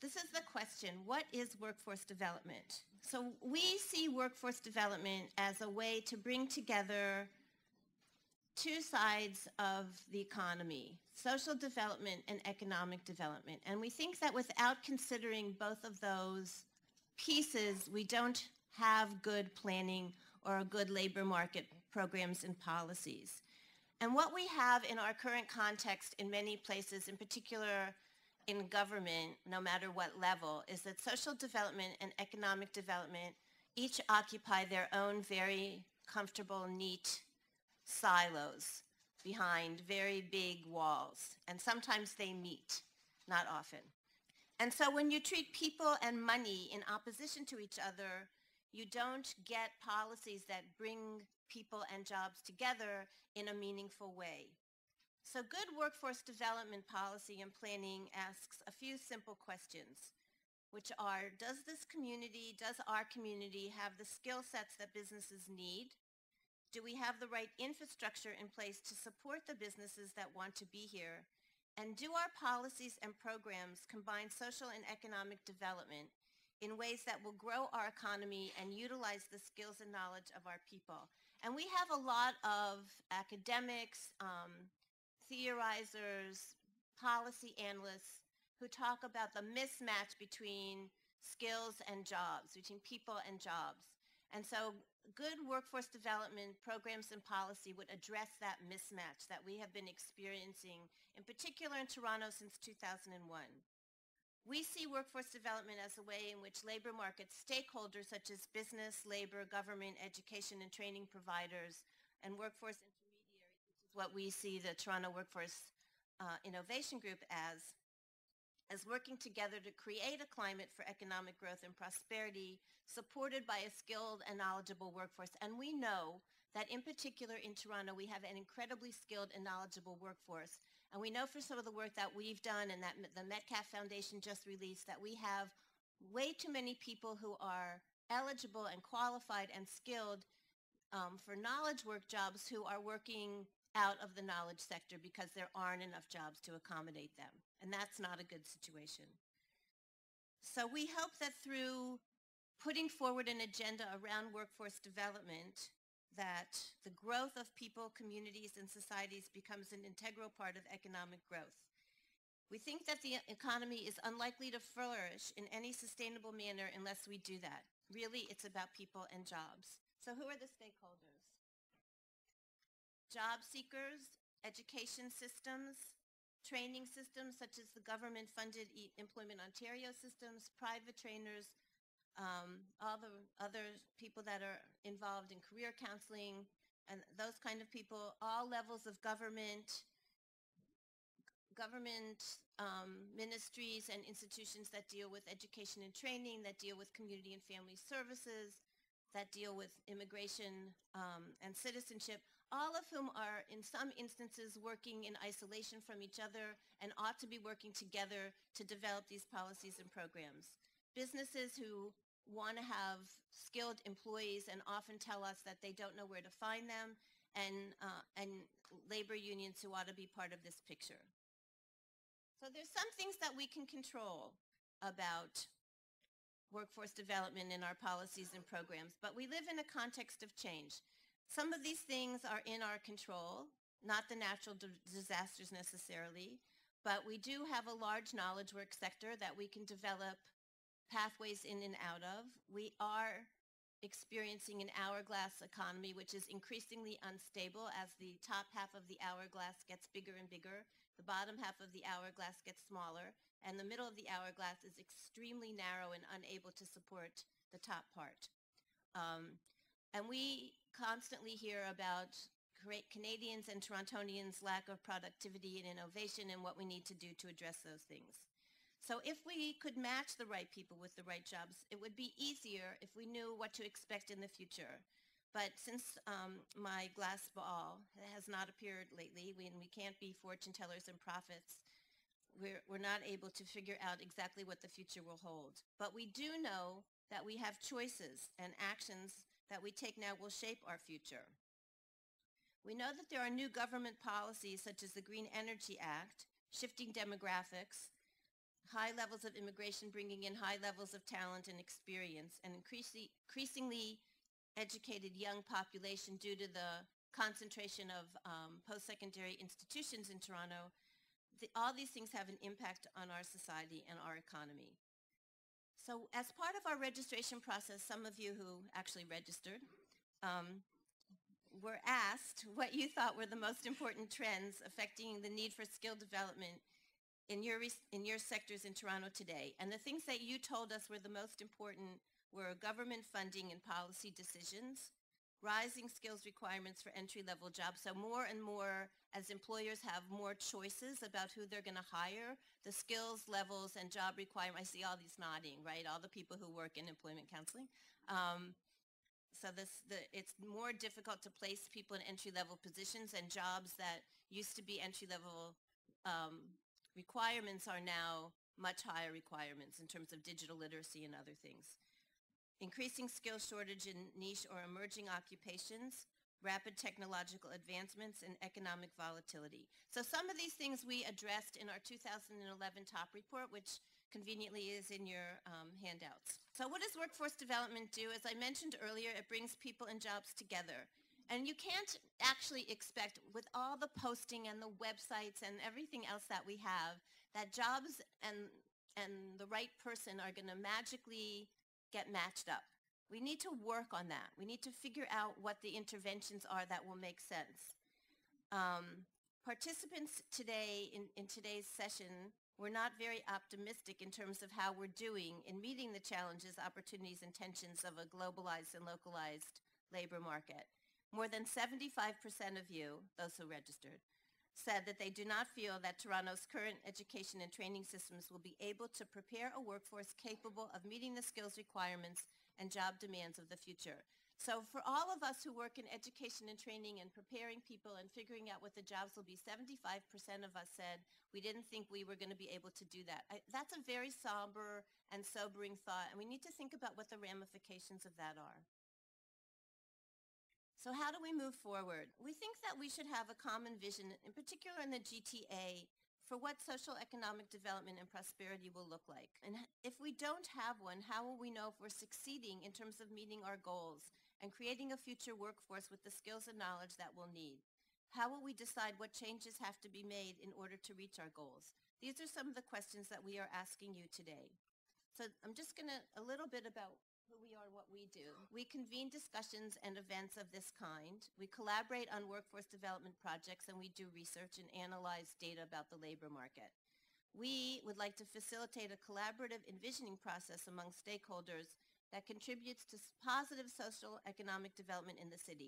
This is the question, what is workforce development? So we see workforce development as a way to bring together two sides of the economy, social development and economic development. And we think that without considering both of those pieces, we don't have good planning or good labor market programs and policies. And what we have in our current context in many places, in particular in government, no matter what level, is that social development and economic development each occupy their own very comfortable, neat silos behind very big walls. And sometimes they meet, not often. And so when you treat people and money in opposition to each other, you don't get policies that bring people and jobs together in a meaningful way. So good workforce development policy and planning asks a few simple questions, which are, does our community have the skill sets that businesses need? Do we have the right infrastructure in place to support the businesses that want to be here? And do our policies and programs combine social and economic development in ways that will grow our economy and utilize the skills and knowledge of our people? And we have a lot of academics, theorizers, policy analysts who talk about the mismatch between skills and jobs, between people and jobs. And so good workforce development programs and policy would address that mismatch that we have been experiencing, in particular in Toronto since 2001. We see workforce development as a way in which labor market stakeholders such as business, labor, government, education, and training providers, and workforce intermediaries, which is what we see the Toronto Workforce Innovation Group as working together to create a climate for economic growth and prosperity supported by a skilled and knowledgeable workforce. And we know that in particular in Toronto, we have an incredibly skilled and knowledgeable workforce. And we know for some of the work that we've done and that the Metcalf Foundation just released that we have way too many people who are eligible and qualified and skilled for knowledge work jobs who are working out of the knowledge sector because there aren't enough jobs to accommodate them. And that's not a good situation. So we hope that through putting forward an agenda around workforce development, that the growth of people, communities, and societies becomes an integral part of economic growth. We think that the economy is unlikely to flourish in any sustainable manner unless we do that. Really, it's about people and jobs. So who are the stakeholders? Job seekers, education systems, training systems such as the government-funded Employment Ontario systems, private trainers, all the other people that are involved in career counseling, and those kind of people, all levels of government ministries and institutions that deal with education and training, that deal with community and family services, that deal with immigration and citizenship, all of whom are in some instances working in isolation from each other and ought to be working together to develop these policies and programs. Businesses who want to have skilled employees and often tell us that they don't know where to find them, and labor unions who ought to be part of this picture. So there's some things that we can control about workforce development in our policies and programs, but we live in a context of change. Some of these things are in our control, not the natural disasters necessarily, but we do have a large knowledge work sector that we can develop pathways in and out of. We are experiencing an hourglass economy, which is increasingly unstable as the top half of the hourglass gets bigger and bigger, the bottom half of the hourglass gets smaller, and the middle of the hourglass is extremely narrow and unable to support the top part. And we constantly hear about Canadians and Torontonians' lack of productivity and innovation and what we need to do to address those things. So if we could match the right people with the right jobs, it would be easier if we knew what to expect in the future. But since my glass ball has not appeared lately, when we can't be fortune tellers and prophets, we're not able to figure out exactly what the future will hold. But we do know that we have choices, and actions that we take now will shape our future. We know that there are new government policies such as the Green Energy Act, shifting demographics, high levels of immigration bringing in high levels of talent and experience, and increasingly educated young population due to the concentration of post-secondary institutions in Toronto, all these things have an impact on our society and our economy. So as part of our registration process, some of you who actually registered were asked what you thought were the most important trends affecting the need for skill development in your sectors in Toronto today. And the things that you told us were the most important were government funding and policy decisions, rising skills requirements for entry-level jobs. So more and more, as employers have more choices about who they're going to hire, the skills levels and job requirements, I see all these nodding, right? All the people who work in employment counseling. So it's more difficult to place people in entry-level positions, and jobs that used to be entry-level requirements are now much higher requirements in terms of digital literacy and other things. Increasing skill shortage in niche or emerging occupations, rapid technological advancements, and economic volatility. So some of these things we addressed in our 2011 top report, which conveniently is in your handouts. So what does workforce development do? As I mentioned earlier, it brings people and jobs together. And you can't actually expect, with all the posting and the websites and everything else that we have, that jobs and the right person are going to magically get matched up. We need to work on that. We need to figure out what the interventions are that will make sense. Participants today in today's session were not very optimistic in terms of how we're doing in meeting the challenges, opportunities, and tensions of a globalized and localized labor market. More than 75% of you, those who registered, said that they do not feel that Toronto's current education and training systems will be able to prepare a workforce capable of meeting the skills requirements and job demands of the future. So for all of us who work in education and training and preparing people and figuring out what the jobs will be, 75% of us said we didn't think we were going to be able to do that. That's a very somber and sobering thought, and we need to think about what the ramifications of that are. So how do we move forward? We think that we should have a common vision, in particular in the GTA, for what social economic development and prosperity will look like. And if we don't have one, how will we know if we're succeeding in terms of meeting our goals and creating a future workforce with the skills and knowledge that we'll need? How will we decide what changes have to be made in order to reach our goals? These are some of the questions that we are asking you today. So I'm just going to a little bit about who we are and what we do. We convene discussions and events of this kind. We collaborate on workforce development projects, and we do research and analyze data about the labor market. We would like to facilitate a collaborative envisioning process among stakeholders that contributes to positive social economic development in the city.